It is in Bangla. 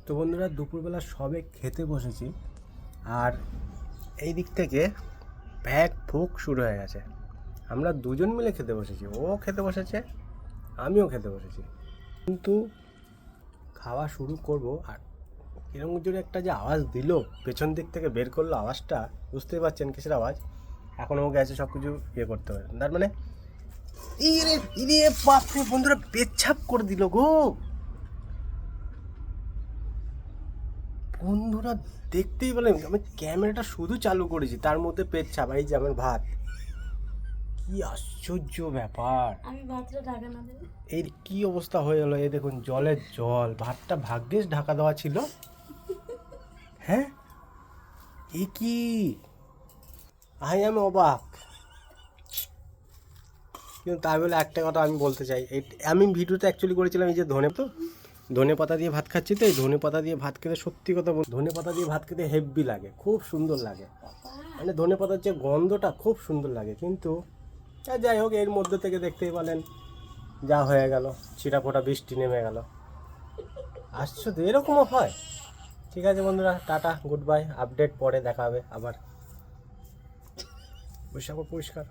তো বন্ধুরা দুপুরবেলা সবে খেতে বসেছি, আর এই দিক থেকে ভ্যাক ভুক শুরু হয়ে গেছে। আমরা দুজন মিলে খেতে বসেছি, ও খেতে বসেছে, আমিও খেতে বসেছি। কিন্তু খাওয়া শুরু করব, আর এরকম জোরে একটা যে আওয়াজ দিল, পেছন দিক থেকে বের করলো আওয়াজটা, বুঝতেই পারছেন কিসের আওয়াজ। এখন ও গেছে সব কিছু ইয়ে করতে হবে, তার মানে ইরে ইরে বাপরে বন্ধুরা, পেচ্ছাপ করে দিল গো বন্ধুরা। দেখতেই পেলেন, আমি ক্যামেরাটা শুধু চালু করেছি, তার মধ্যে পেচ্ছাপ। এই যে আমার ভাত, কি আশ্চর্য ব্যাপার। আমি ভাতটা ঢাকা না দিলে এর কি অবস্থা হয়ে গেল। এই দেখুন, জলের জল, ভাতটা ভাগ্যিস ঢাকা দেওয়া ছিল। হ্যাঁ, এ কি, আমি অবাক। কিন্তু তাই বলে একটা কথা আমি বলতে চাই, আমি ভিডিওটা অ্যাকচুয়ালি করেছিলাম এই যে ধনে পাতা দিয়ে ভাত খাচ্ছি। তো এই ধনে পাতা দিয়ে ভাত খেতে, সত্যি কথা বল, ধনে পাতা দিয়ে ভাত খেতে হেভি লাগে, খুব সুন্দর লাগে। মানে ধনে পাতার যে গন্ধটা খুব সুন্দর লাগে। কিন্তু যাই হোক, এর মধ্যে থেকে দেখতেই পেলেন যা হয়ে গেল, ছিটাফোটা বৃষ্টি নেমে গেল। আশ্চর্য, এরকমও হয়। ঠিক আছে বন্ধুরা, টাটা, গুড বাই, আপডেট পরে দেখা হবে আবার। পরিষ্কার।